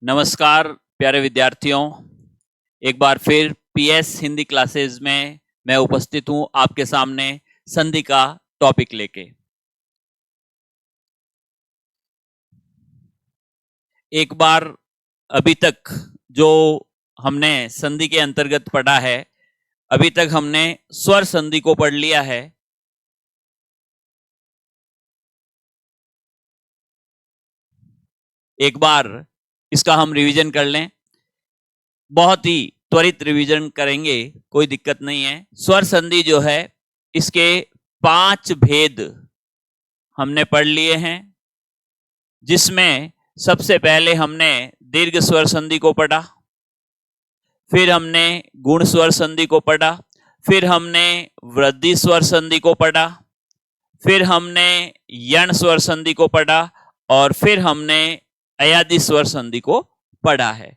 नमस्कार प्यारे विद्यार्थियों, एक बार फिर पीएस हिंदी क्लासेस में मैं उपस्थित हूं आपके सामने संधि का टॉपिक लेके। एक बार अभी तक जो हमने संधि के अंतर्गत पढ़ा है, अभी तक हमने स्वर संधि को पढ़ लिया है। एक बार इसका हम रिवीजन कर लें, बहुत ही त्वरित रिवीजन करेंगे, कोई दिक्कत नहीं है। स्वर संधि जो है इसके 5 भेद हमने पढ़ लिए हैं, जिसमें सबसे पहले हमने दीर्घ स्वर संधि को पढ़ा, फिर हमने गुण स्वर संधि को पढ़ा, फिर हमने वृद्धि स्वर संधि को पढ़ा, फिर हमने यण स्वर संधि को पढ़ा और फिर हमने अयादि स्वर संधि को पढ़ा है।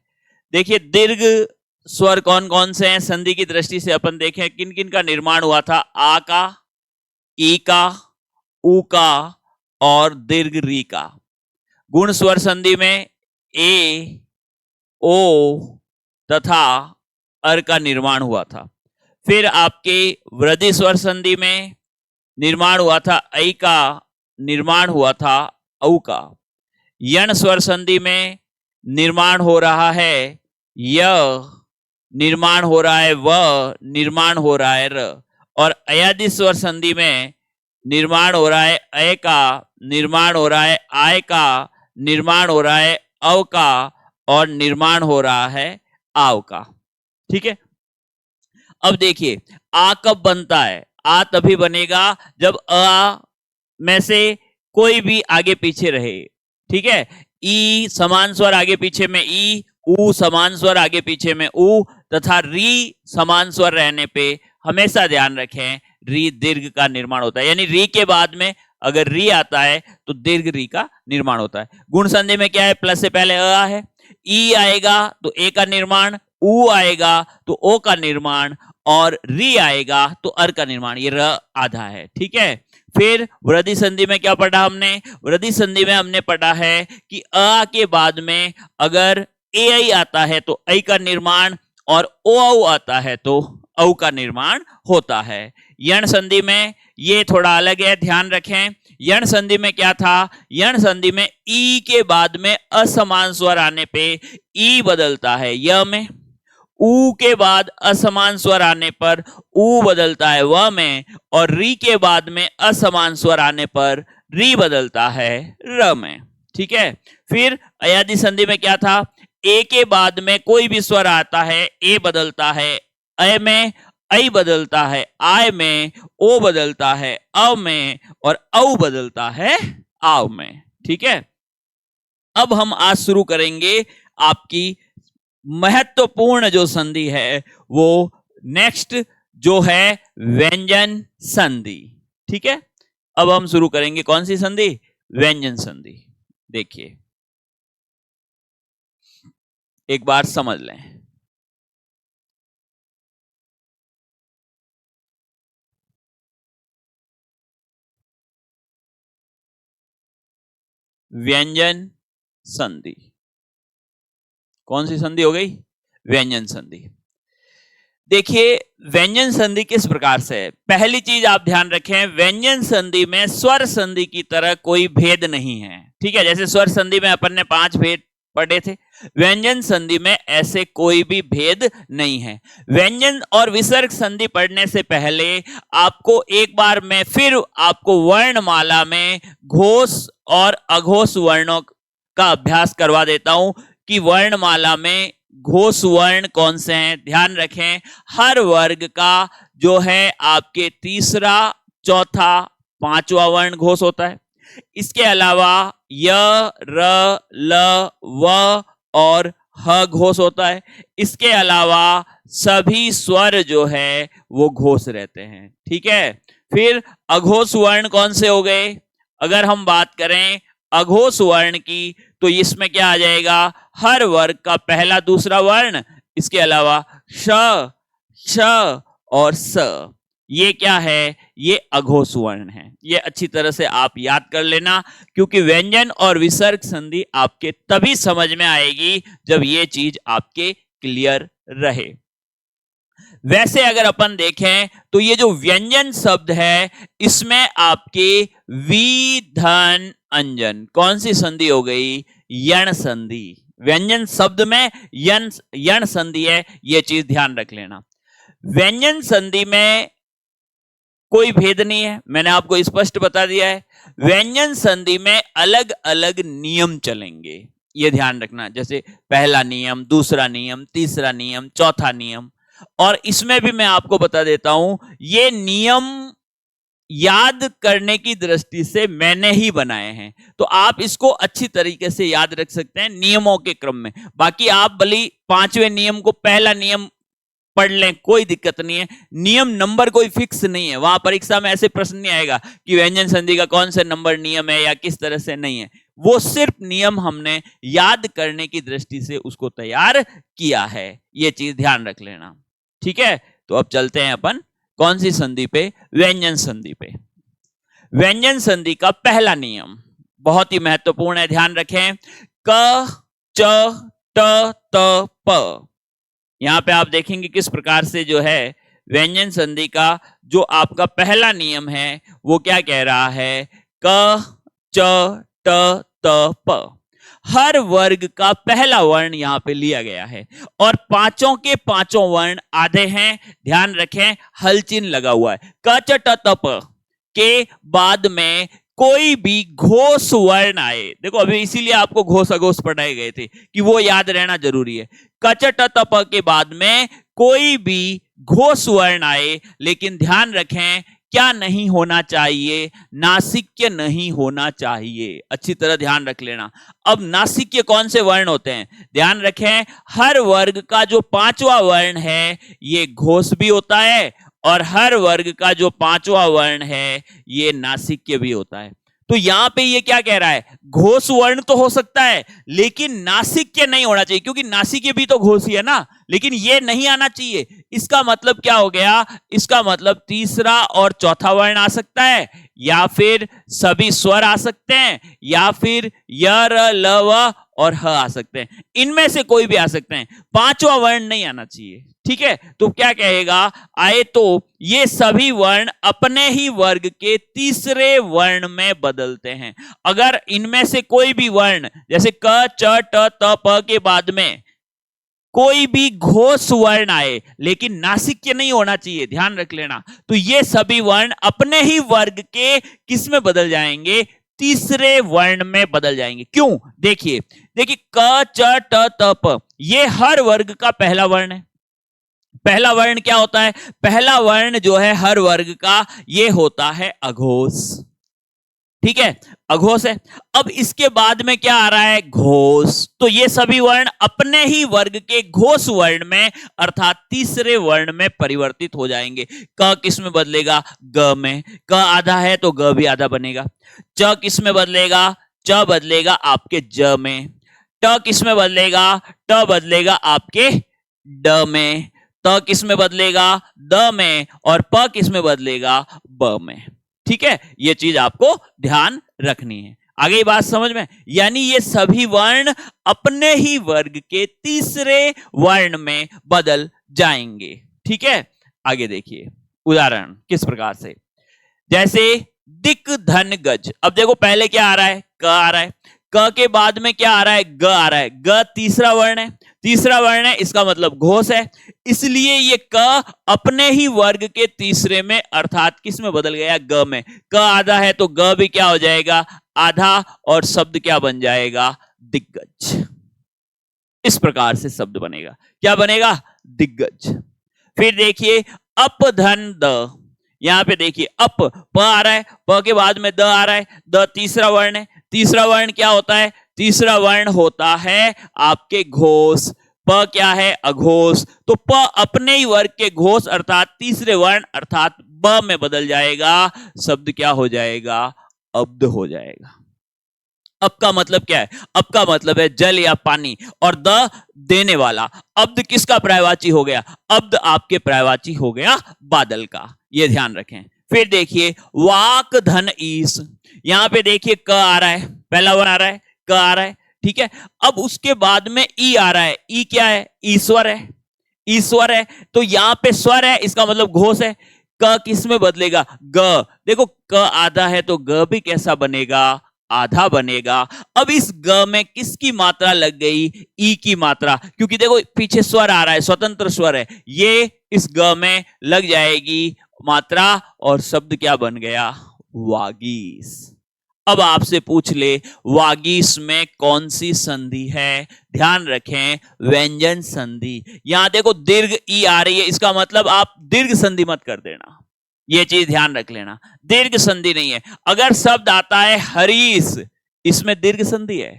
देखिए, दीर्घ स्वर कौन कौन से हैं संधि की दृष्टि से अपन देखें किन किन का निर्माण हुआ था। आ का, ई का, उ का और दीर्घ री का। गुण स्वर संधि में ए, ओ तथा अर का निर्माण हुआ था। फिर आपके वृद्धि स्वर संधि में निर्माण हुआ था ऐ का, निर्माण हुआ था औ का। यण स्वर संधि में निर्माण हो रहा है य, निर्माण हो रहा है व, निर्माण हो रहा है र। और अयादि स्वर संधि में निर्माण हो रहा है अय का, निर्माण हो रहा है आय का, निर्माण हो रहा है अव का और निर्माण हो रहा है आव का। ठीक है। अब देखिए, आ कब बनता है? आ तभी बनेगा जब अ में से कोई भी आगे पीछे रहे। ठीक है। ई समान स्वर आगे पीछे में ई, उ समान स्वर आगे पीछे में उ तथा री समान स्वर रहने पे हमेशा ध्यान रखें री दीर्घ का निर्माण होता है। यानी री के बाद में अगर री आता है तो दीर्घ री का निर्माण होता है। गुण संधि में क्या है? प्लस से पहले अ है, ई आएगा तो ए का निर्माण, उ आएगा तो ओ का निर्माण और री आएगा तो अर का निर्माण। ये र आधा है। ठीक है। फिर वृद्धि संधि में क्या पढ़ा हमने? वृद्धि संधि में हमने पढ़ा है कि अ के बाद में अगर ए आई आता है तो ऐ का निर्माण और ओ औ आता है तो औ का निर्माण होता है। यण संधि में ये थोड़ा अलग है, ध्यान रखें। यण संधि में क्या था? यण संधि में ई के बाद में असमान स्वर आने पे ई बदलता है य में, उ के बाद असमान स्वर आने पर उ बदलता है व में और री के बाद में असमान स्वर आने पर री बदलता है र में। ठीक है। फिर अयादि संधि में क्या था? ए के बाद में कोई भी स्वर आता है ए बदलता है अय में, ऐ बदलता है आय में, ओ बदलता है अव में और औ बदलता है आव में। ठीक है। अब हम आज शुरू करेंगे आपकी महत्वपूर्ण जो संधि है वो नेक्स्ट जो है व्यंजन संधि। ठीक है। अब हम शुरू करेंगे कौन सी संधि? व्यंजन संधि। देखिए, एक बार समझ लें। व्यंजन संधि कौन सी संधि हो गई? व्यंजन संधि। देखिए, व्यंजन संधि किस प्रकार से है? पहली चीज आप ध्यान रखें, व्यंजन संधि में स्वर संधि की तरह कोई भेद नहीं है। ठीक है। जैसे स्वर संधि में अपन ने 5 भेद पढ़े थे, व्यंजन संधि में ऐसे कोई भी भेद नहीं है। व्यंजन और विसर्ग संधि पढ़ने से पहले आपको एक बार मैं फिर आपको वर्णमाला में घोष और अघोष वर्णों का अभ्यास करवा देता हूं कि वर्णमाला में घोष वर्ण कौन से हैं। ध्यान रखें, हर वर्ग का जो है आपके तीसरा, चौथा, पांचवा वर्ण घोष होता है। इसके अलावा य, र, ल, व और ह घोष होता है। इसके अलावा सभी स्वर जो है वो घोष रहते हैं। ठीक है। फिर अघोष वर्ण कौन से हो गए? अगर हम बात करें अघोष वर्ण की तो इसमें क्या आ जाएगा? हर वर्ग का पहला, दूसरा वर्ण, इसके अलावा श, श और स। ये क्या है, ये अघोष वर्ण है। ये अच्छी तरह से आप याद कर लेना, क्योंकि व्यंजन और विसर्ग संधि आपके तभी समझ में आएगी जब ये चीज आपके क्लियर रहे। वैसे अगर अपन देखें तो ये जो व्यंजन शब्द है इसमें आपके वी धन अंजन कौन सी संधि हो गई, यण संधि। व्यंजन शब्द में यण संधि है, ये चीज ध्यान रख लेना। व्यंजन संधि में कोई भेद नहीं है, मैंने आपको स्पष्ट बता दिया है। व्यंजन संधि में अलग अलग नियम चलेंगे, ये ध्यान रखना। जैसे पहला नियम, दूसरा नियम, तीसरा नियम, चौथा नियम। और इसमें भी मैं आपको बता देता हूं, ये नियम याद करने की दृष्टि से मैंने ही बनाए हैं, तो आप इसको अच्छी तरीके से याद रख सकते हैं नियमों के क्रम में। बाकी आप भली 5वें नियम को पहला नियम पढ़ लें, कोई दिक्कत नहीं है। नियम नंबर कोई फिक्स नहीं है, वहां परीक्षा में ऐसे प्रश्न नहीं आएगा कि व्यंजन संधि का कौन से नंबर नियम है या किस तरह से, नहीं है। वो सिर्फ नियम हमने याद करने की दृष्टि से उसको तैयार किया है, ये चीज ध्यान रख लेना, ठीक है। तो अब चलते हैं अपन कौन सी संधि पे, व्यंजन संधि पे। व्यंजन संधि का पहला नियम बहुत ही महत्वपूर्ण है, ध्यान रखें। क च ट त प। यहां पे आप देखेंगे किस प्रकार से जो है व्यंजन संधि का जो आपका पहला नियम है वो क्या कह रहा है, क च ट त प। हर वर्ग का पहला वर्ण यहां पे लिया गया है और पांचों के पांचों वर्ण आधे हैं, ध्यान रखें। हल चिन्ह लगा हुआ है। क च ट त प के बाद में कोई भी घोष वर्ण आए, देखो अभी इसीलिए आपको घोष अघोष पढ़ाए गए थे कि वो याद रहना जरूरी है। क च ट त प के बाद में कोई भी घोष वर्ण आए, लेकिन ध्यान रखें क्या नहीं होना चाहिए, नासिक्य नहीं होना चाहिए। अच्छी तरह ध्यान रख लेना। अब नासिक्य कौन से वर्ण होते हैं, ध्यान रखें। हर वर्ग का जो पांचवा वर्ण है ये घोष भी होता है और हर वर्ग का जो पांचवा वर्ण है ये नासिक्य भी होता है। तो यहां पे ये क्या कह रहा है, घोष वर्ण तो हो सकता है लेकिन नासिक्य नहीं होना चाहिए, क्योंकि नासिक्य भी तो घोष ही है ना, लेकिन ये नहीं आना चाहिए। इसका मतलब क्या हो गया, इसका मतलब तीसरा और चौथा वर्ण आ सकता है, या फिर सभी स्वर आ सकते हैं, या फिर य र ल व और ह आ सकते हैं। इनमें से कोई भी आ सकते हैं, पांचवा वर्ण नहीं आना चाहिए, ठीक है। तो क्या कहेगा, आए तो ये सभी वर्ण अपने ही वर्ग के तीसरे वर्ण में बदलते हैं। अगर इनमें से कोई भी वर्ण जैसे क च ट त प के बाद में कोई भी घोष वर्ण आए लेकिन नासिक्य नहीं होना चाहिए, ध्यान रख लेना, तो ये सभी वर्ण अपने ही वर्ग के किस में बदल जाएंगे, तीसरे वर्ण में बदल जाएंगे। क्यों, देखिए क च ट त प ये हर वर्ग का पहला वर्ण है। पहला वर्ण क्या होता है, पहला वर्ण जो है हर वर्ग का ये होता है अघोष, ठीक है, अघोष है। अब इसके बाद में क्या आ रहा है, घोष। तो ये सभी वर्ण अपने ही वर्ग के घोष वर्ण में अर्थात तीसरे वर्ण में परिवर्तित हो जाएंगे। क किस में बदलेगा, ग में। क आधा है तो ग भी आधा बनेगा। च किस में बदलेगा, च बदलेगा आपके ज में। ट किस में बदलेगा, ट बदलेगा आपके ड में। त किस में बदलेगा, द में। और प किस में बदलेगा, ब में, ठीक है। ये चीज आपको ध्यान रखनी है। आगे बात समझ में, यानी ये सभी वर्ण अपने ही वर्ग के तीसरे वर्ण में बदल जाएंगे, ठीक है। आगे देखिए उदाहरण किस प्रकार से, जैसे दिक धन गज। अब देखो पहले क्या आ रहा है, क आ रहा है, क के बाद में क्या आ रहा है, ग आ रहा है। ग तीसरा वर्ण है, तीसरा वर्ण है, इसका मतलब घोष है, इसलिए ये क अपने ही वर्ग के तीसरे में अर्थात किस में बदल गया, ग में। क आधा है तो ग भी क्या हो जाएगा, आधा, और शब्द क्या बन जाएगा, दिग्गज। इस प्रकार से शब्द बनेगा, क्या बनेगा, दिग्गज। फिर देखिए अप धन द, यहां पे देखिए अप, प आ रहा है, प के बाद में द आ रहा है, द तीसरा वर्ण है। तीसरा वर्ण क्या होता है, तीसरा वर्ण होता है आपके घोष। प क्या है, अघोष। तो प अपने ही वर्ग के घोष अर्थात तीसरे वर्ण अर्थात ब में बदल जाएगा, शब्द क्या हो जाएगा, अब्द हो जाएगा। अब का मतलब क्या है, अब का मतलब है जल या पानी, और द देने वाला। अब्द किसका पर्यायवाची हो गया, अब्द आपके पर्यायवाची हो गया बादल का। ये ध्यान रखें। फिर देखिए वाक धन ईस, यहां पे देखिए क आ रहा है, पहला वन आ रहा है, क आ रहा है, ठीक है। अब उसके बाद में ई आ रहा है, ई क्या है, ईश्वर है, ईश्वर है, तो यहां पे स्वर है, इसका मतलब घोष है। क किस में बदलेगा, ग, देखो क आधा है तो ग भी कैसा बनेगा, आधा बनेगा। अब इस ग में किसकी मात्रा लग गई, ई की मात्रा, क्योंकि देखो पीछे स्वर आ रहा है, स्वतंत्र स्वर है, ये इस ग में लग जाएगी मात्रा और शब्द क्या बन गया, वागीस। अब आपसे पूछ ले वागीस में कौन सी संधि है, ध्यान रखें व्यंजन संधि। यहां देखो दीर्घ ई आ रही है, इसका मतलब आप दीर्घ संधि मत कर देना, ये चीज ध्यान रख लेना, दीर्घ संधि नहीं है। अगर शब्द आता है हरीश, इसमें दीर्घ संधि है,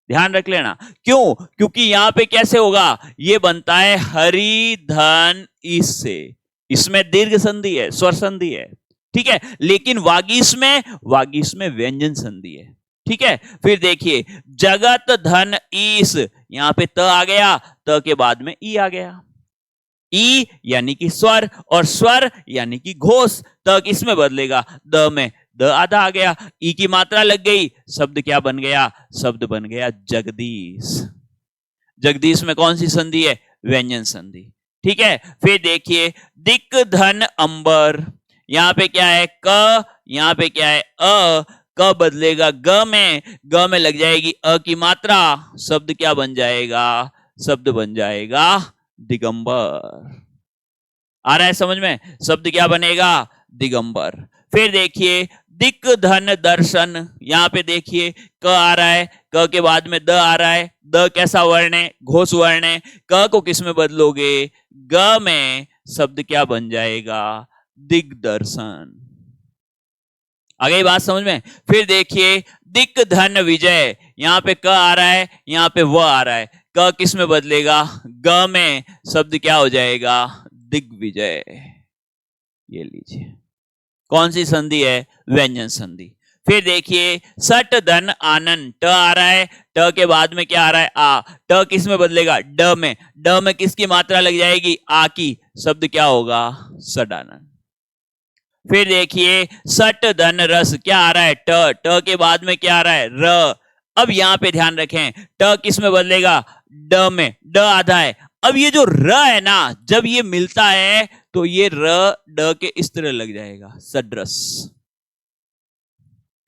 ध्यान रख लेना। क्यों, क्योंकि यहां पे कैसे होगा, ये बनता है हरि धन इस से, इसमें दीर्घ संधि है, स्वर संधि है, ठीक है। लेकिन वागीस में व्यंजन संधि है, ठीक है। फिर देखिए जगत धन ईस, यहां पे त आ गया, त के बाद में ई आ गया, ई यानी कि स्वर और स्वर यानी कि घोष। त किस में बदलेगा, द में, द आधा आ गया, ई की मात्रा लग गई, शब्द क्या बन गया, शब्द बन गया जगदीश। जगदीश में कौन सी संधि है, व्यंजन संधि, ठीक है। फिर देखिए दिक धन अंबर, यहां पे क्या है क, यहां पे क्या है अ, क बदलेगा ग में लग जाएगी अ की मात्रा, शब्द क्या बन जाएगा, शब्द बन जाएगा दिगंबर। आ रहा है समझ में, शब्द क्या बनेगा, दिगंबर। फिर देखिए दिक धन दर्शन, यहां पे देखिए क आ रहा है, क के बाद में द आ रहा है, द कैसा वर्ण है, घोष वर्ण है, क को किस में बदलोगे, ग में, शब्द क्या बन जाएगा, दिग्दर्शन। आ गई बात समझ में। फिर देखिए दिक धन विजय, यहां पे क आ रहा है, यहां पे व आ रहा है, क किस में बदलेगा, ग में, शब्द क्या हो जाएगा, दिग्विजय। ये लीजिए कौन सी संधि है, व्यंजन संधि। फिर देखिए सट धन आनंद, ट आ रहा है, ट के बाद में क्या आ रहा है, आ, ट किस में बदलेगा, ड में, ड में किसकी मात्रा लग जाएगी, आ की, शब्द क्या होगा, सडानंद। फिर देखिए सट धन रस, क्या आ रहा है, ट, ट के बाद में क्या आ रहा है, र। अब यहां पे ध्यान रखें ट किस में बदलेगा, ड में, ड आधा है। अब ये जो र है ना, जब ये मिलता है तो ये र ड के इस तरह लग जाएगा, सड्रस।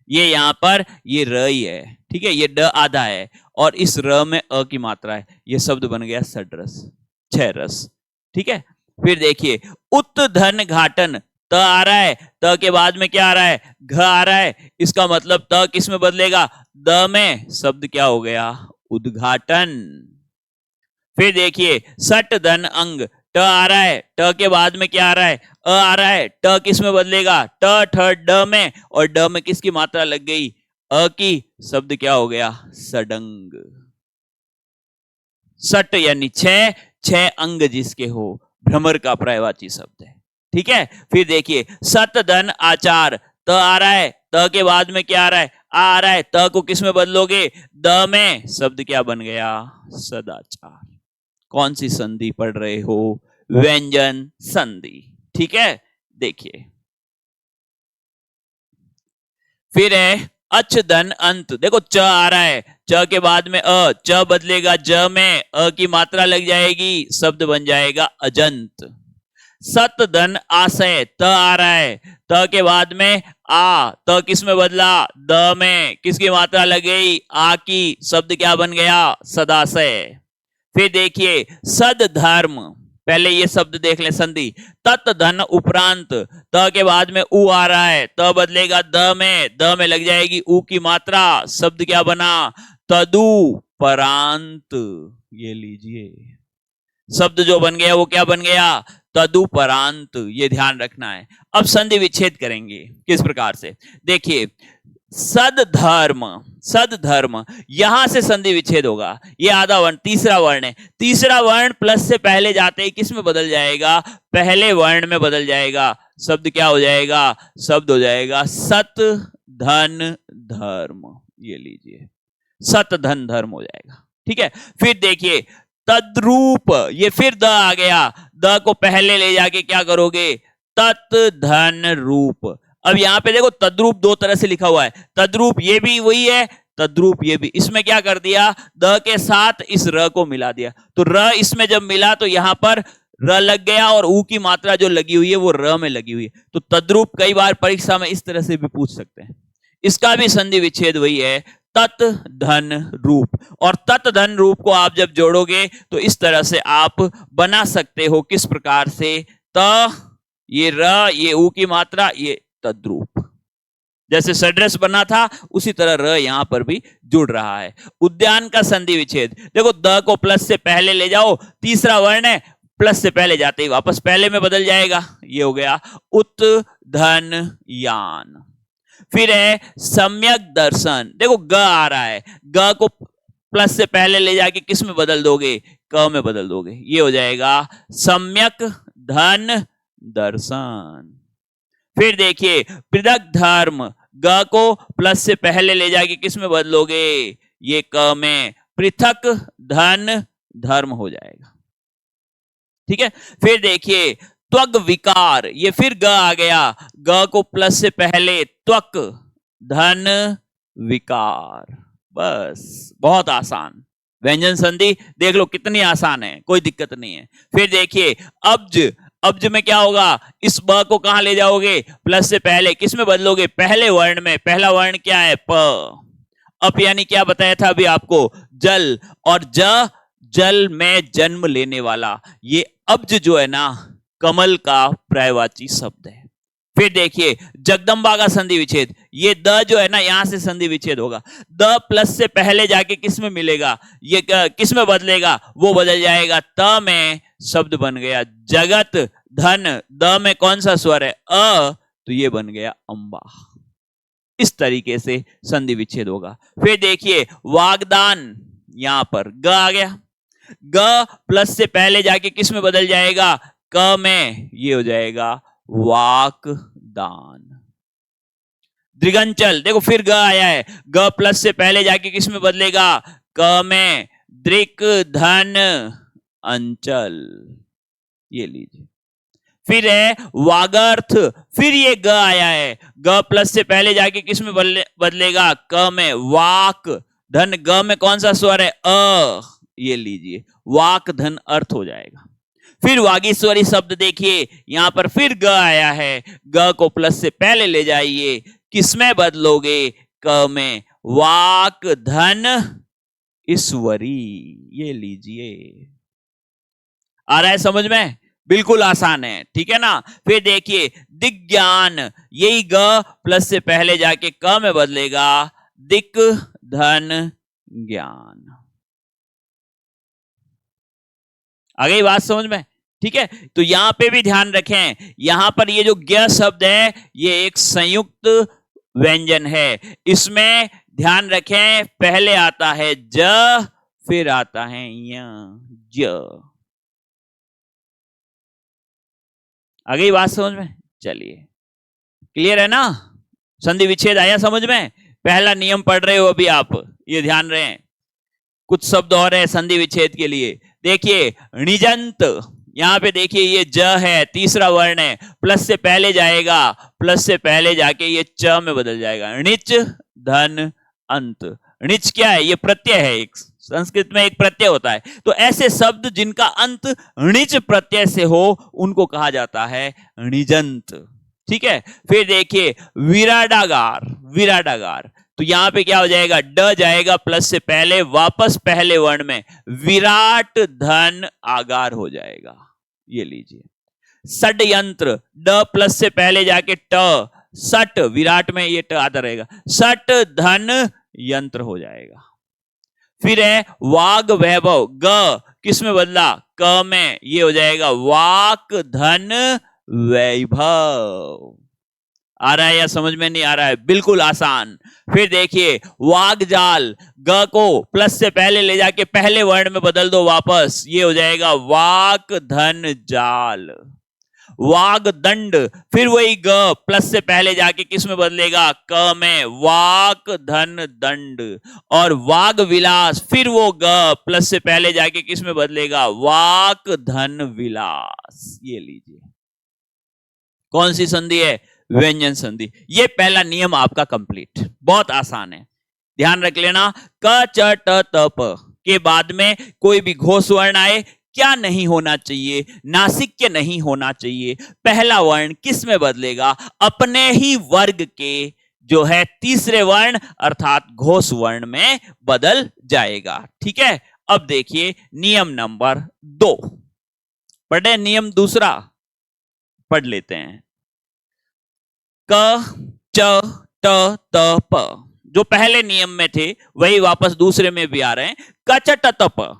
ये यहां पर ये र ही है, ठीक है, ये ड आधा है और इस र में अ की मात्रा है, ये शब्द बन गया सड्रस, छह रस, ठीक है। फिर देखिए उत धन घाटन, त आ रहा है, त के बाद में क्या आ रहा है, घ आ रहा है, इसका मतलब त किस में बदलेगा, द में, शब्द क्या हो गया, उद्घाटन। फिर देखिए सट धन अंग, ट आ रहा है, ट के बाद में क्या आ रहा है, अ आ रहा है, ट किस में बदलेगा, ट ठ ड में, और ड में किसकी मात्रा लग गई, अ की, शब्द क्या हो गया, सडंग। सट यानी छह, छह अंग जिसके हो, भ्रमर का पर्यायवाची शब्द है, ठीक है। फिर देखिए सत धन आचार, त आ रहा है, त के बाद में क्या आ रहा है, आ रहा है, त को किस में बदलोगे, द में, शब्द क्या बन गया, सदाचार। कौन सी संधि पढ़ रहे हो, व्यंजन संधि, ठीक है। देखिए फिर है अच धन अंत, देखो च आ रहा है, च के बाद में अ, च बदलेगा ज में, अ की मात्रा लग जाएगी, शब्द बन जाएगा अजंत। सत धन आशय, त आ रहा है, त के बाद में आ, त किस में बदला, द में, किसकी मात्रा लग गई, आ की, शब्द क्या बन गया, सदाशय। फिर देखिए सद धर्म, पहले ये शब्द देख ले संधि, तत् धन उपरांत, त के बाद में उ आ रहा है, त बदलेगा द में लग जाएगी उ की मात्रा, शब्द क्या बना, तदु परांत। ये लीजिए शब्द जो बन गया वो क्या बन गया, तदुपरांत, ये ध्यान रखना है। अब संधि विच्छेद करेंगे किस प्रकार से, देखिए सदधर्म, सदधर्म, यहां से संधि विच्छेद होगा, ये आधा वर्ण तीसरा वर्ण है, तीसरा वर्ण प्लस से पहले जाते ही किस में बदल जाएगा, पहले वर्ण में बदल जाएगा, शब्द क्या हो जाएगा, शब्द हो जाएगा सत धन धर्म। ये लीजिए सत धन धर्म हो जाएगा, ठीक है। फिर देखिए तद्रूप, ये फिर द आ गया, द को पहले ले जाके क्या करोगे, तत् धन रूप। अब यहां पे देखो तद्रूप दो तरह से लिखा हुआ है, तद्रूप ये भी वही है, तद्रूप ये भी। इसमें क्या कर दिया, द के साथ इस र को मिला दिया, तो र इसमें जब मिला तो यहां पर र लग गया और ऊ की मात्रा जो लगी हुई है वो र में लगी हुई है। तो तद्रूप कई बार परीक्षा में इस तरह से भी पूछ सकते हैं। इसका भी संधि विच्छेद वही है, तत् धन रूप। और तत् धन रूप को आप जब जोड़ोगे तो इस तरह से आप बना सकते हो, किस प्रकार से, त ये र, ये ऊ की मात्रा, ये तद्रूप। जैसे सड्रेस बना था उसी तरह र यहां पर भी जुड़ रहा है। उद्यान का संधि विच्छेद, देखो द को प्लस से पहले ले जाओ, तीसरा वर्ण है, प्लस से पहले जाते ही वापस पहले में बदल जाएगा, ये हो गया उत धन यान। फिर है सम्यक दर्शन, देखो ग आ रहा है, ग को प्लस से पहले ले जाके किस में बदल दोगे, क में बदल दोगे, ये हो जाएगा सम्यक धन दर्शन। फिर देखिए पृथक धर्म, ग को प्लस से पहले ले जाके किस में बदलोगे, ये क में, पृथक धन धर्म हो जाएगा। ठीक है। फिर देखिए त्वग विकार, ये फिर ग आ गया, ग को प्लस से पहले, त्वक धन विकार। बस बहुत आसान व्यंजन संधि, देख लो कितनी आसान है, कोई दिक्कत नहीं है। फिर देखिए अब्ज, अब्ज में क्या होगा, इस ब को कहां ले जाओगे, प्लस से पहले, किस में बदलोगे, पहले वर्ण में। पहला वर्ण क्या है, प। अप यानी क्या बताया था अभी आपको, जल, और ज जल में जन्म लेने वाला। ये अब्ज जो है ना कमल का पर्यायवाची शब्द है। फिर देखिए जगदम्बा का संधि विच्छेद, ये द जो है ना यहां से संधि विच्छेद होगा, द प्लस से पहले जाके किस में मिलेगा, ये किस में बदलेगा, वो बदल जाएगा त में, शब्द बन गया जगत धन, द में कौन सा स्वर है, अ, तो ये बन गया अंबा। इस तरीके से संधि विच्छेद होगा। फिर देखिए वागदान, यहां पर ग आ गया, ग प्लस से पहले जाके किस में बदल जाएगा, क में, ये हो जाएगा वाक दान। दृगंचल, देखो फिर ग आया है, ग प्लस से पहले जाके किस में बदलेगा, क में, दृक धन अंचल, ये लीजिए। फिर है वागर्थ, फिर ये ग आया है, ग प्लस से पहले जाके किस में बदलेगा, क में, वाक धन, ग में कौन सा स्वर है, अ, ये लीजिए वाक धन अर्थ हो जाएगा। फिर वागीश्वरी शब्द देखिए, यहां पर फिर ग आया है, ग को प्लस से पहले ले जाइए, किसमें बदलोगे, क में, वाक धन ईश्वरी, ये लीजिए। आ रहा है समझ में, बिल्कुल आसान है, ठीक है ना। फिर देखिए दिग्ज्ञान, यही ग प्लस से पहले जाके क में बदलेगा, दिक धन ज्ञान। आ गई बात समझ में, ठीक है। तो यहां पे भी ध्यान रखें, यहां पर ये जो ज्ञ शब्द है ये एक संयुक्त व्यंजन है, इसमें ध्यान रखें पहले आता है ज, फिर आता है य, ज। आ गई बात समझ में, चलिए क्लियर है ना, संधि विच्छेद आया समझ में। पहला नियम पढ़ रहे हो अभी आप, ये ध्यान रहे। कुछ शब्द और है संधि विच्छेद के लिए, देखिए निजंत, यहां पे देखिए ये ज है, तीसरा वर्ण है, प्लस से पहले जाएगा, प्लस से पहले जाके ये च में बदल जाएगा, णिच धन अंत। णिच क्या है, ये प्रत्यय है, एक संस्कृत में एक प्रत्यय होता है, तो ऐसे शब्द जिनका अंत णिच प्रत्यय से हो उनको कहा जाता है निजंत, ठीक है। फिर देखिए विराडागार, विराडागार, तो यहां पे क्या हो जाएगा, ड जाएगा प्लस से पहले, वापस पहले वर्ण में, विराट धन आगार हो जाएगा, ये लीजिए। षड्यंत्र, ड प्लस से पहले जाके ट, सट, विराट में ये ट आता रहेगा, सट धन यंत्र हो जाएगा। फिर है वाग वैभव, ग किस में बदला, क में, ये हो जाएगा वाक धन वैभव। आ रहा है या समझ में नहीं आ रहा है, बिल्कुल आसान। फिर देखिए वागजाल, ग को प्लस से पहले ले जाके पहले वर्ण में बदल दो वापस, ये हो जाएगा वाक धन जाल। वाग दंड, फिर वही ग प्लस से पहले जाके किस में बदलेगा, क में, वाक धन दंड। और वाग विलास, फिर वो ग प्लस से पहले जाके किस में बदलेगा, वाक धन विलास, ये लीजिए। कौन सी संधि है? व्यंजन संधि। ये पहला नियम आपका कंप्लीट, बहुत आसान है, ध्यान रख लेना। क च ट त प के बाद में कोई भी घोष वर्ण आए, क्या नहीं होना चाहिए? नासिक्य नहीं होना चाहिए। पहला वर्ण किस में बदलेगा? अपने ही वर्ग के जो है तीसरे वर्ण अर्थात घोष वर्ण में बदल जाएगा। ठीक है, अब देखिए नियम नंबर 2 पढ़े, नियम दूसरा पढ़ लेते हैं। क च ट त प जो पहले नियम में थे वही वापस दूसरे में भी आ रहे हैं। क च ट त प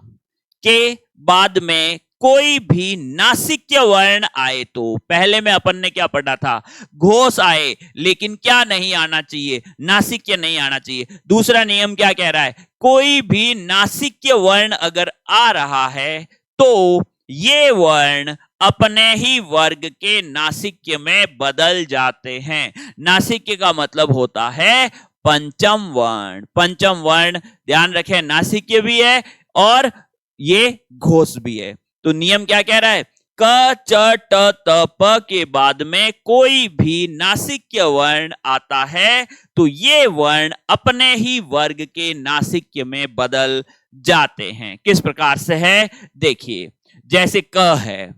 के बाद में कोई भी नासिक्य वर्ण आए तो, पहले में अपन ने क्या पढ़ा था? घोष आए लेकिन क्या नहीं आना चाहिए? नासिक्य नहीं आना चाहिए। दूसरा नियम क्या कह रहा है? कोई भी नासिक्य वर्ण अगर आ रहा है तो ये वर्ण अपने ही वर्ग के नासिक्य में बदल जाते हैं। नासिक्य का मतलब होता है पंचम वर्ण। पंचम वर्ण ध्यान रखें, नासिक्य भी है और ये घोष भी है। तो नियम क्या कह रहा है? क च ट त प के बाद में कोई भी नासिक्य वर्ण आता है तो ये वर्ण अपने ही वर्ग के नासिक्य में बदल जाते हैं। किस प्रकार से है देखिए, जैसे क है,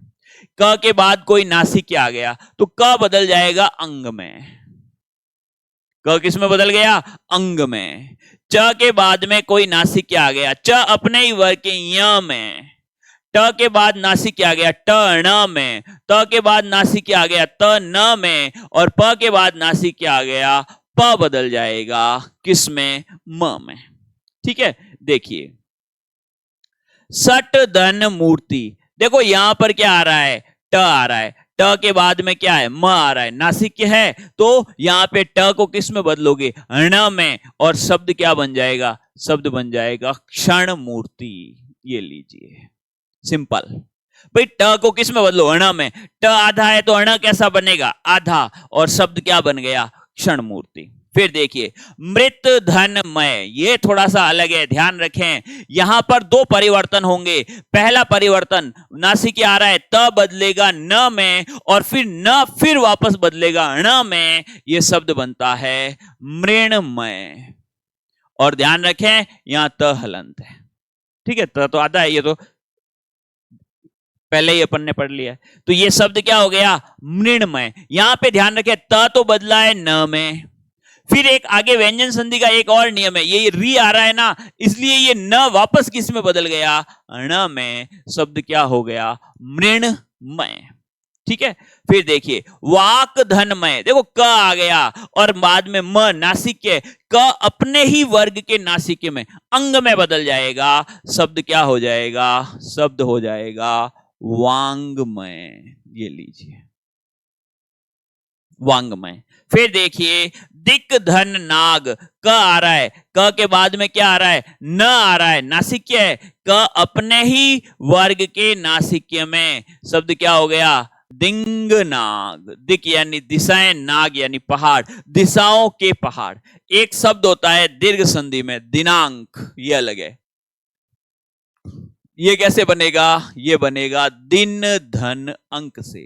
क के बाद कोई नासिक्य आ गया तो क बदल जाएगा अंग में। क किस में बदल गया? अंग में। च के बाद में कोई नासिक्य आ गया, च अपने ही वर्ग के य में। ट के बाद नासिक्य आ गया ट ण में। त के बाद नासिक्य आ गया त न में। और प के बाद नासिक्य आ गया, प बदल जाएगा किस में? म में। ठीक है, देखिए सट धन मूर्ति, देखो यहां पर क्या आ रहा है? ट आ रहा है। ट के बाद में क्या है? म आ रहा है, नासिक्य है तो यहां पे ट को किस में बदलोगे? ण में। और शब्द क्या बन जाएगा? शब्द बन जाएगा क्षण मूर्ति। ये लीजिए, सिंपल। भाई ट को किस में बदलो? अण में। ट आधा है तो अण कैसा बनेगा? आधा। और शब्द क्या बन गया? क्षण मूर्ति। फिर देखिए मृत धन मय, ये थोड़ा सा अलग है, ध्यान रखें। यहां पर दो परिवर्तन होंगे। पहला परिवर्तन नासिक्य आ रहा है, त बदलेगा न में और फिर न फिर वापस बदलेगा अण में। ये शब्द बनता है मृणमय। और ध्यान रखें यहां त हलंत है। ठीक है, त तो आधा है, ये तो पहले ही अपन ने पढ़ लिया है। तो ये शब्द क्या हो गया? मृणमय। यहां पे ध्यान रखें त तो बदला है न में। फिर एक आगे व्यंजन संधि का एक और नियम है, ये री आ रहा है ना, इसलिए ये न वापस किस में बदल गया? अण में। शब्द क्या हो गया? मृणमय। ठीक है, फिर देखिए वाक धनमय, देखो क आ गया और बाद में म नासिक्य, क अपने ही वर्ग के नासिक्य में अंग में बदल जाएगा। शब्द क्या हो जाएगा? शब्द हो जाएगा वांगमय। ये लीजिए वांगमय। फिर देखिए दिक धन नाग, क आ रहा है, क के बाद में क्या आ रहा है? न आ रहा है, नासिक्य है। क अपने ही वर्ग के नासिक्य में शब्द क्या हो गया? दिंग नाग। दिक यानी दिशाएं, नाग यानी पहाड़, दिशाओं के पहाड़। एक शब्द होता है दीर्घ संधि में दिनांक, ये अलग है। ये कैसे बनेगा? ये बनेगा दिन धन अंक से,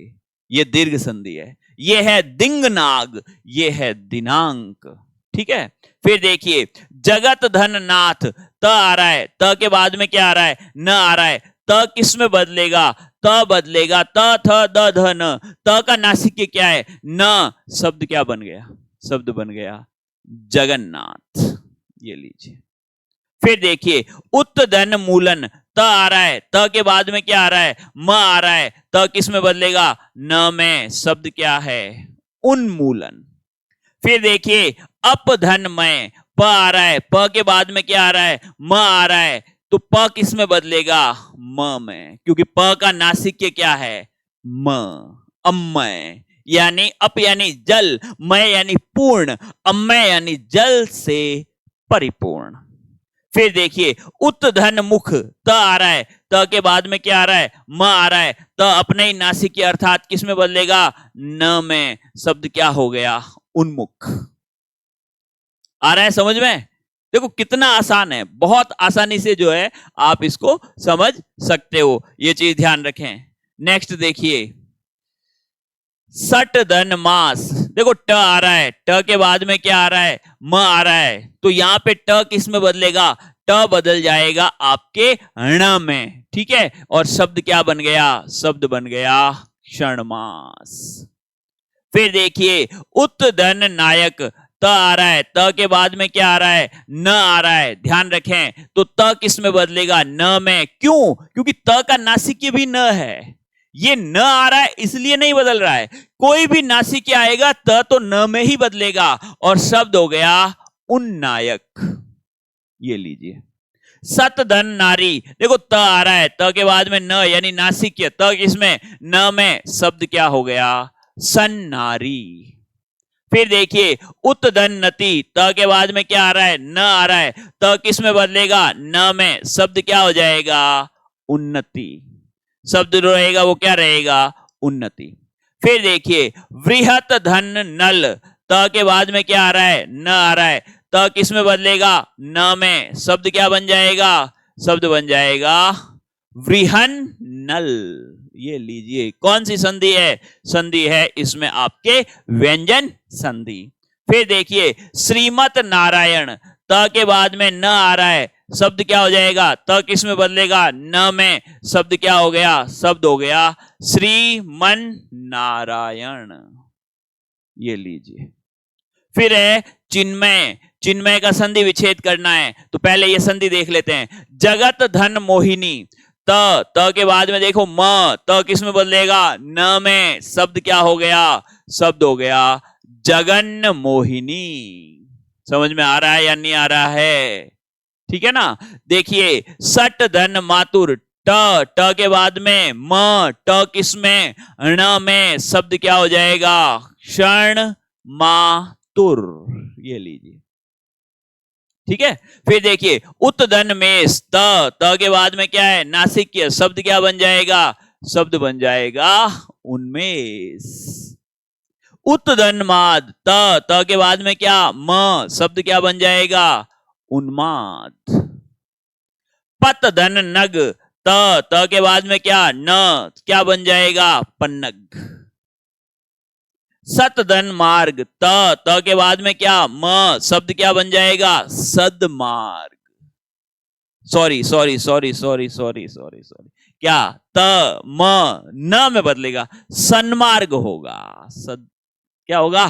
ये दीर्घ संधि है। ये है दिंगनाग, ये है दिनांक। ठीक है, फिर देखिए जगत धन नाथ, त आ रहा है, त के बाद में क्या आ रहा है? न आ रहा है। त किस में बदलेगा? त बदलेगा त थ द ध न। त का नासिक्य क्या है? न। शब्द क्या बन गया? शब्द बन गया जगन्नाथ। ये लीजिए। फिर देखिए उत धन मूलन, त आ रहा है, त के बाद में क्या आ रहा है? म आ रहा है। त किस में बदलेगा? न में। शब्द क्या है? उन्मूलन। फिर देखिए अपधनमय, प आ रहा है, प के बाद में क्या आ रहा है? म आ रहा है। तो प किस में बदलेगा? म में, क्योंकि प का नासिक्य क्या है? म। अमय यानी अप यानी जल, मय यानी पूर्ण, अमय यानी जल से परिपूर्ण। फिर देखिए उत धन मुख, त आ रहा है, त के बाद में क्या आ रहा है? म आ रहा है। त अपने ही नासिक्य अर्थात किस में बदलेगा? न में। शब्द क्या हो गया? उन्मुख। आ रहा है समझ में? देखो कितना आसान है, बहुत आसानी से जो है आप इसको समझ सकते हो, ये चीज ध्यान रखें। नेक्स्ट देखिए सट धन मास, देखो ट आ रहा है, ट के बाद में क्या आ रहा है, म आ रहा है, तो यहां पे ट किस में बदलेगा, ट बदल जाएगा आपके ण में, ठीक है। और शब्द क्या बन गया, शब्द बन गया क्षण मास। फिर देखिए उत धन नायक, त आ रहा है, त के बाद में क्या आ रहा है, न आ रहा है, ध्यान रखें, तो त किस में बदलेगा, न में, क्यों, क्योंकि त का नासिक्य भी न है, ये न आ रहा है इसलिए नहीं बदल रहा है, कोई भी नासिक्य आएगा त तो न में ही बदलेगा, और शब्द हो गया उन्नायक। ये लीजिए सत धन नारी, देखो त आ रहा है, त के बाद में न यानी नासिक्य, त किसमें, न में, शब्द क्या हो गया, सन्नारी। फिर देखिए उत धन नति, त के बाद में क्या आ रहा है, न आ रहा है, त किस में बदलेगा, न में, शब्द क्या हो जाएगा, उन्नति, शब्द रहेगा वो क्या रहेगा, उन्नति। फिर देखिए वृहत धन नल, त के बाद में क्या आ रहा है, न आ रहा है, त किस में बदलेगा, न में, शब्द क्या बन जाएगा, शब्द बन जाएगा वृहन नल। ये लीजिए कौन सी संधि है, संधि है इसमें आपके व्यंजन संधि। फिर देखिए श्रीमत नारायण, त के बाद में न आ रहा है, शब्द क्या हो जाएगा, त किस में बदलेगा, न में, शब्द क्या हो गया, शब्द हो गया श्रीमन नारायण। ये लीजिए। फिर है चिन्मय, चिन्मय का संधि विच्छेद करना है, तो पहले ये संधि देख लेते हैं। जगत धन मोहिनी, त के बाद में देखो म, त किस में बदलेगा, न में, शब्द क्या हो गया, शब्द हो गया जगन मोहिनी। समझ में आ रहा है या नहीं आ रहा है, ठीक है ना। देखिए सट धन मातुर, ट के बाद में म, ट किस में, ण में, शब्द क्या हो जाएगा, क्षण मातुर। ये लीजिए, ठीक है। फिर देखिए उत धन मेष, त के बाद में क्या है, नासिक्य, शब्द क्या बन जाएगा, शब्द बन जाएगा उन्मेष। उत धन माद, त के बाद में क्या, म, शब्द क्या बन जाएगा, उन्माद। पत धन नग, त के बाद में क्या, न, क्या बन जाएगा, पन्नग। सत धन मार्ग, त के बाद में क्या, म, शब्द क्या बन जाएगा, सदमार्ग। Sorry sorry sorry sorry sorry sorry sorry, क्या, त म न में बदलेगा, सन्मार्ग होगा, सद क्या होगा,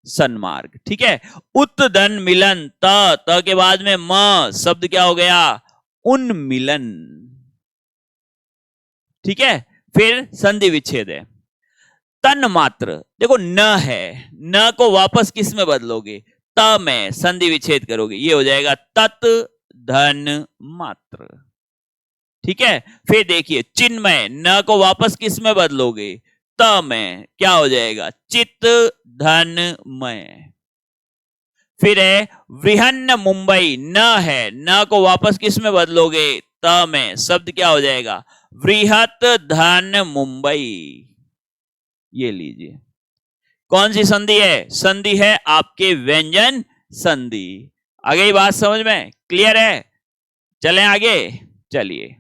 सन्मार्ग, ठीक है। उत धन मिलन, त के बाद में म, शब्द क्या हो गया, उन्मिलन, ठीक है। फिर संधि विच्छेद है। तन मात्र, देखो न है, न को वापस किस में बदलोगे, त में, संधि विच्छेद करोगे, ये हो जाएगा तत् धन मात्र, ठीक है। फिर देखिए चिन्मय, न को वापस किस में बदलोगे, त में, क्या हो जाएगा, चित धन मय। फिर है वृहन्न मुंबई, न है, न को वापस किस में बदलोगे, त में, शब्द क्या हो जाएगा, वृहत धन मुंबई। ये लीजिए कौन सी संधि है, संधि है आपके व्यंजन संधि। आगे बात समझ में क्लियर है, चलें आगे, चलिए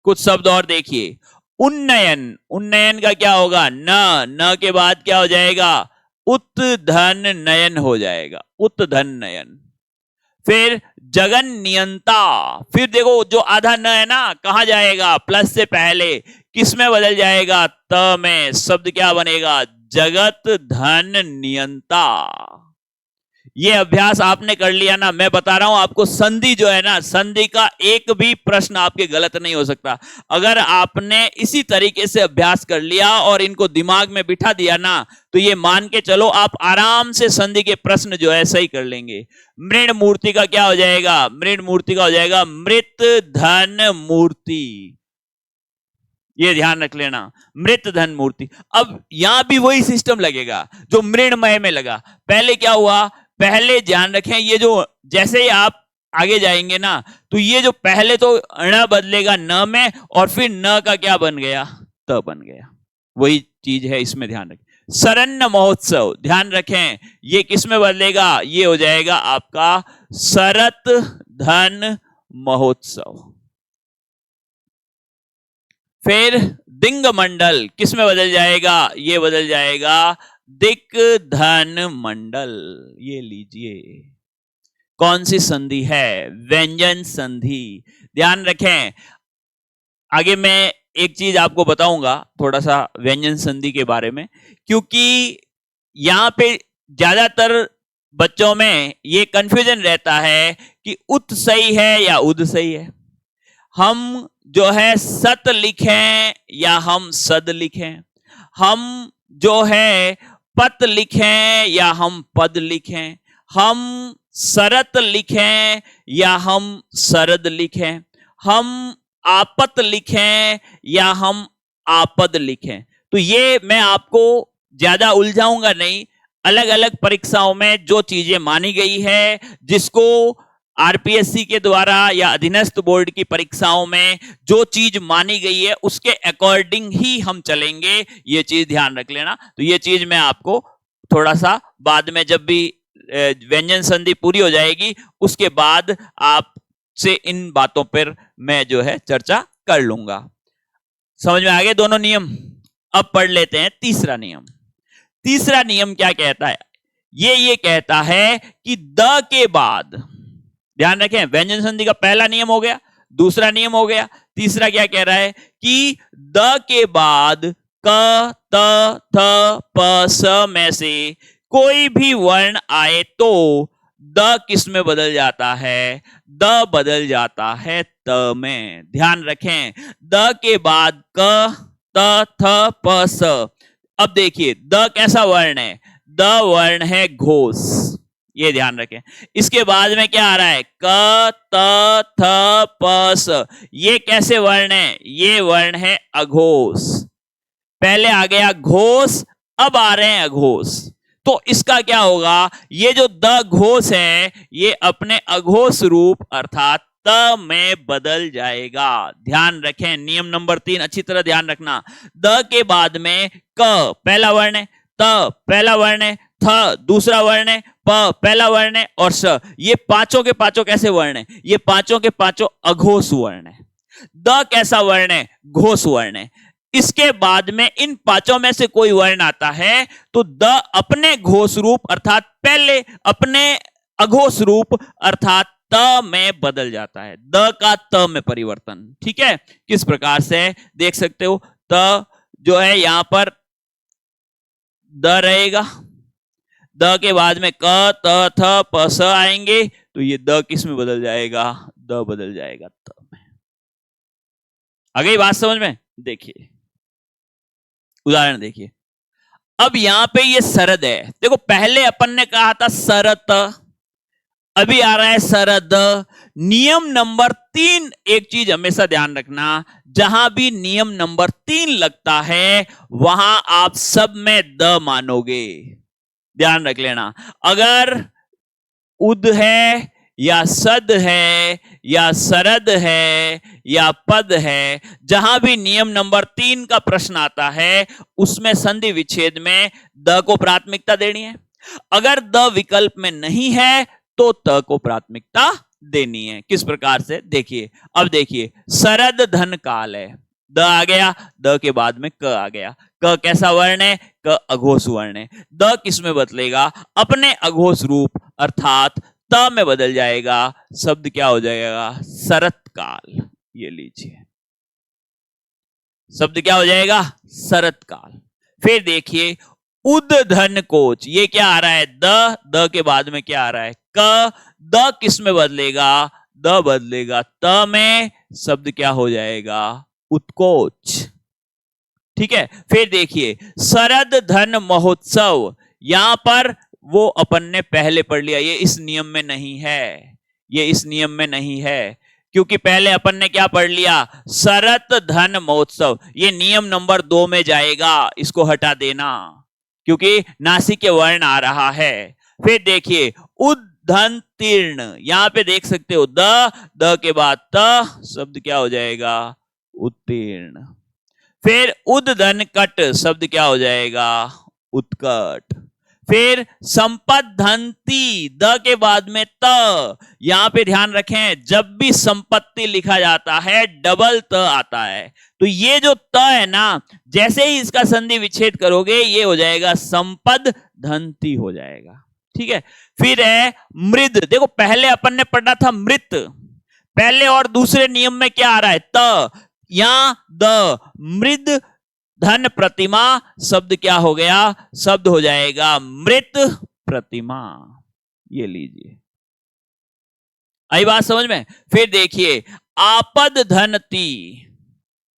कुछ शब्द और देखिए। उन्नयन, उन्नयन का क्या होगा, न के बाद क्या हो जाएगा, उत धन नयन हो जाएगा, उत धन नयन। फिर जगन नियंता, फिर देखो जो आधा न है ना, कहां जाएगा, प्लस से पहले, किस में बदल जाएगा, त में, शब्द क्या बनेगा, जगत धन नियंता। ये अभ्यास आपने कर लिया ना, मैं बता रहा हूं आपको, संधि जो है ना, संधि का एक भी प्रश्न आपके गलत नहीं हो सकता। अगर आपने इसी तरीके से अभ्यास कर लिया और इनको दिमाग में बिठा दिया ना, तो ये मान के चलो आप आराम से संधि के प्रश्न जो है सही कर लेंगे। मृण मूर्ति का क्या हो जाएगा, मृण मूर्ति का हो जाएगा मृत धन मूर्ति, ये ध्यान रख लेना, मृत धन मूर्ति। अब यहां भी वही सिस्टम लगेगा जो मृणमय में लगा। पहले क्या हुआ, पहले ध्यान रखें, ये जो जैसे ही आप आगे जाएंगे ना, तो ये जो पहले तो ण बदलेगा न में, और फिर न का क्या बन गया, त बन गया, वही चीज है इसमें, ध्यान रखें। सरन्न महोत्सव, ध्यान रखें, ये किस में बदलेगा, ये हो जाएगा आपका शरत धन महोत्सव। फिर दिंग मंडल किस में बदल जाएगा? ये बदल जाएगा दिक धन मंडल। ये लीजिए कौन सी संधि है? व्यंजन संधि। ध्यान रखें, आगे मैं एक चीज आपको बताऊंगा थोड़ा सा व्यंजन संधि के बारे में, क्योंकि यहां पे ज्यादातर बच्चों में ये कंफ्यूजन रहता है कि उत सही है या उद सही है। हम जो है सत लिखें या हम सद लिखें, हम जो है पत लिखें या हम पद लिखें, हम सरत लिखें या हम सरद लिखें, हम आपत लिखें या हम आपद लिखें। तो ये मैं आपको ज्यादा उलझाऊंगा नहीं। अलग अलग परीक्षाओं में जो चीजें मानी गई है, जिसको आरपीएससी के द्वारा या अधीनस्थ बोर्ड की परीक्षाओं में जो चीज मानी गई है उसके अकॉर्डिंग ही हम चलेंगे। ये चीज ध्यान रख लेना। तो ये चीज मैं आपको थोड़ा सा बाद में, जब भी व्यंजन संधि पूरी हो जाएगी उसके बाद आपसे इन बातों पर मैं जो है चर्चा कर लूंगा। समझ में आ गए दोनों नियम? अब पढ़ लेते हैं तीसरा नियम। तीसरा नियम क्या कहता है? ये कहता है कि द के बाद, ध्यान रखें, व्यंजन संधि का पहला नियम हो गया, दूसरा नियम हो गया, तीसरा क्या कह रहा है कि द के बाद क त थ प स में से कोई भी वर्ण आए तो द किस में बदल जाता है? द बदल जाता है त में। ध्यान रखें, द के बाद क त थ प स। अब देखिए द कैसा वर्ण है? द वर्ण है घोष, ये ध्यान रखें। इसके बाद में क्या आ रहा है? क त थ प स। ये कैसे वर्ण है? ये वर्ण है अघोष। पहले आ गया घोष, अब आ रहे हैं अघोष। तो इसका क्या होगा? ये जो द घोष है ये अपने अघोष रूप अर्थात त में बदल जाएगा। ध्यान रखें, नियम नंबर 3 अच्छी तरह ध्यान रखना। द के बाद में क पहला वर्ण है, त पहला वर्ण है, थ दूसरा वर्ण है, प पहला वर्ण है और स, ये पांचों के पांचों कैसे वर्ण है? ये पांचों के पांचों अघोष वर्ण है। द कैसा वर्ण है? घोष वर्ण है। इसके बाद में इन पांचों में से कोई वर्ण आता है तो द अपने घोष रूप अर्थात पहले अपने अघोष रूप अर्थात त में बदल जाता है। द का त में परिवर्तन। ठीक है, किस प्रकार से देख सकते हो? त जो है यहां पर द रहेगा, द के बाद में क त थ प स आएंगे तो ये द किस में बदल जाएगा? द बदल जाएगा त में। आ गई बात समझ में? देखिए उदाहरण देखिए। अब यहां पे ये सरद है। देखो पहले अपन ने कहा था सरत, अभी आ रहा है सरद। नियम नंबर 3 एक चीज हमेशा ध्यान रखना, जहां भी नियम नंबर 3 लगता है वहां आप सब में द मानोगे। ध्यान रख लेना, अगर उद है या सद है या सरद है या पद है, जहां भी नियम नंबर 3 का प्रश्न आता है उसमें संधि विच्छेद में द को प्राथमिकता देनी है। अगर द विकल्प में नहीं है तो त को प्राथमिकता देनी है। किस प्रकार से? देखिए, अब देखिए सरद धन काल है, द आ गया, द के बाद में क आ गया। क कैसा वर्ण है? क अघोष वर्ण है। द किस में बदलेगा? अपने अघोष रूप अर्थात त में बदल जाएगा। शब्द क्या हो जाएगा? शरत काल। ये लीजिए, शब्द क्या हो जाएगा? शरत काल। फिर देखिए उद धन कोच, ये क्या आ रहा है? द के बाद में क्या आ रहा है? क। द किस में बदलेगा? द बदलेगा त में। शब्द क्या हो जाएगा? उत्कोच। ठीक है, फिर देखिए शरद धन महोत्सव, यहां पर वो अपन ने पहले पढ़ लिया, ये इस नियम में नहीं है, ये इस नियम में नहीं है, क्योंकि पहले अपन ने क्या पढ़ लिया? शरद धन महोत्सव। ये नियम नंबर 2 में जाएगा, इसको हटा देना क्योंकि नासिक के वर्ण आ रहा है। फिर देखिए उद्धन तीर्ण, यहां पे देख सकते हो द के बाद त, शब्द क्या हो जाएगा? उत्तीर्ण। फिर उद्धन कट, शब्द क्या हो जाएगा? उत्कट। फिर संपद्धन्ति, द के बाद में त। यहां पे ध्यान रखें, जब भी संपत्ति लिखा जाता है डबल त आता है, तो ये जो त है ना, जैसे ही इसका संधि विच्छेद करोगे ये हो जाएगा संपद्धन्ति हो जाएगा। ठीक है, फिर है मृद। देखो पहले अपन ने पढ़ा था मृत, पहले और दूसरे नियम में क्या आ रहा है, त, यहां द, मृद धन प्रतिमा, शब्द क्या हो गया, शब्द हो जाएगा मृत प्रतिमा। ये लीजिए, आई बात समझ में। फिर देखिए आपद धनती,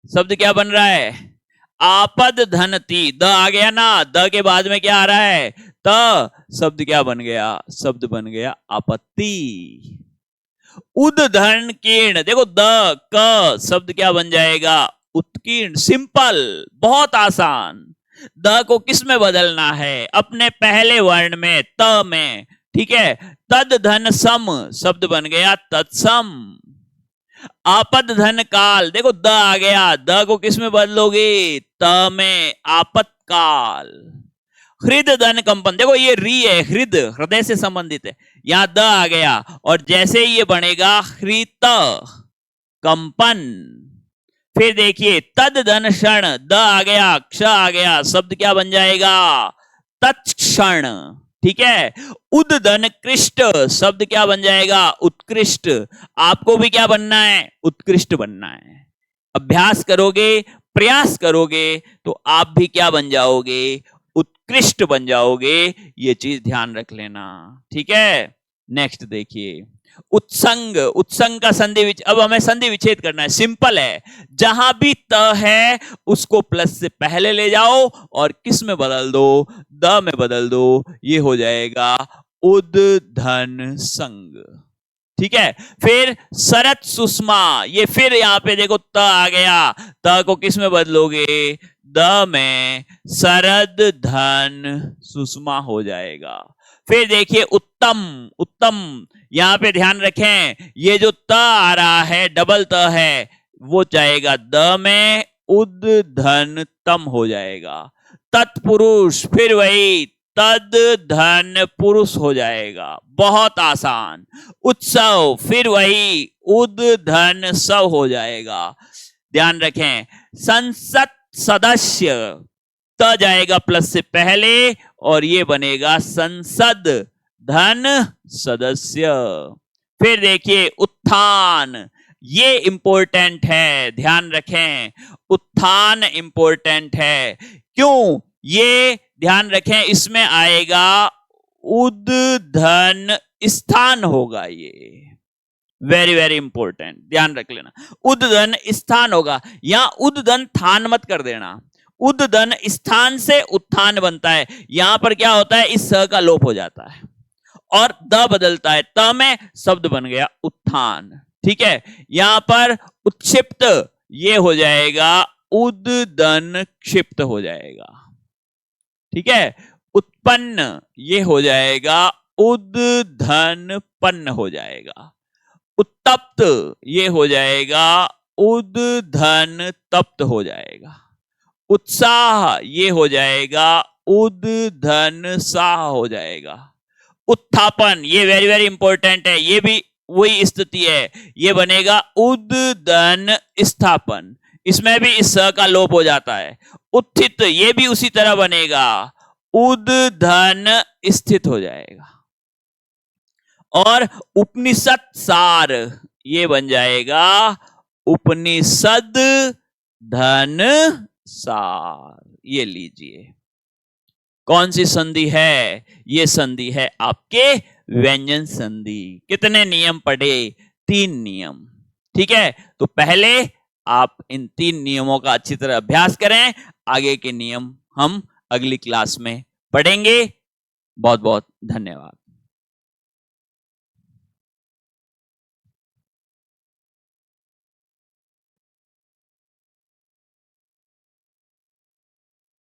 शब्द क्या बन रहा है, आपद धनती। द आ गया ना, द के बाद में क्या आ रहा है, त, शब्द क्या बन गया, शब्द बन गया आपत्ति। उद्धरण कीर्ण, देखो द क, शब्द क्या बन जाएगा, उत्कीर्ण। सिंपल, बहुत आसान। द को किस में बदलना है, अपने पहले वर्ण में, त में। ठीक है, तद धन सम, शब्द बन गया तत्सम। आपद धन काल, देखो द आ गया, द को किस में बदलोगे, त में, आपत्काल। हृदय धन कंपन, देखो ये री है, हृदय हृदय से संबंधित है, यहां द आ गया और जैसे ये बनेगा हृत कंपन। फिर देखिए तद धन क्षण, द आ गया, क्ष आ गया, शब्द क्या बन जाएगा, तत्क्षण। ठीक है, उद्धन कृष्ट, शब्द क्या बन जाएगा, उत्कृष्ट। आपको भी क्या बनना है, उत्कृष्ट बनना है। अभ्यास करोगे, प्रयास करोगे तो आप भी क्या बन जाओगे, उत्कृष्ट बन जाओगे। ये चीज ध्यान रख लेना। ठीक है, नेक्स्ट देखिए उत्संग। उत्संग का संधि विच्छेद, अब हमें संधि विच्छेद करना है, सिंपल है। जहां भी त है उसको प्लस से पहले ले जाओ और किस में बदल दो, द में बदल दो, ये हो जाएगा उद्धन संग। ठीक है, फिर शरत सुषमा, ये फिर यहां पे देखो त आ गया, त को किस में बदलोगे, द में, शरद धन सुषमा हो जाएगा। फिर देखिए उत्तम। उत्तम, यहां पे ध्यान रखें, ये जो त आ रहा है डबल त है, वो जाएगा द में, उद धन तम हो जाएगा। तत्पुरुष, फिर वही तद धन पुरुष हो जाएगा, बहुत आसान। उत्सव, फिर वही उद धन सव हो जाएगा। ध्यान रखें, संसद सदस्य, त जाएगा प्लस से पहले और ये बनेगा संसद धन सदस्य। फिर देखिए उत्थान, ये इंपॉर्टेंट है, ध्यान रखें, उत्थान इंपॉर्टेंट है। क्यों, ये ध्यान रखें, इसमें आएगा उद धन स्थान होगा, ये वेरी वेरी इंपॉर्टेंट, ध्यान रख लेना। उद्धन स्थान होगा, यहां उद्धन थान मत कर देना, उद्धन स्थान से उत्थान बनता है। यहां पर क्या होता है, इस स का लोप हो जाता है और द बदलता है, त में, शब्द बन गया उत्थान। ठीक है, यहां पर उत्क्षिप्त, ये हो जाएगा उद्धन क्षिप्त हो जाएगा। ठीक है, उत्पन्न, ये हो जाएगा उद्धन पन्न हो जाएगा। उत्तप्त, ये हो जाएगा उद्धन तप्त हो जाएगा। उत्साह, ये हो जाएगा उद्धन साह हो जाएगा। उत्थापन, ये वेरी वेरी इंपॉर्टेंट है, ये भी वही स्थिति है, ये बनेगा उद्धन स्थापन, इसमें भी इस स का लोप हो जाता है। उत्थित, ये भी उसी तरह बनेगा, उद्धन स्थित हो जाएगा। और उपनिषद सार, ये बन जाएगा उपनिषद धन सार। ये लीजिए, कौन सी संधि है, ये संधि है आपके व्यंजन संधि। कितने नियम पढ़े, 3 नियम। ठीक है, तो पहले आप इन 3 नियमों का अच्छी तरह अभ्यास करें, आगे के नियम हम अगली क्लास में पढ़ेंगे। बहुत बहुत धन्यवाद।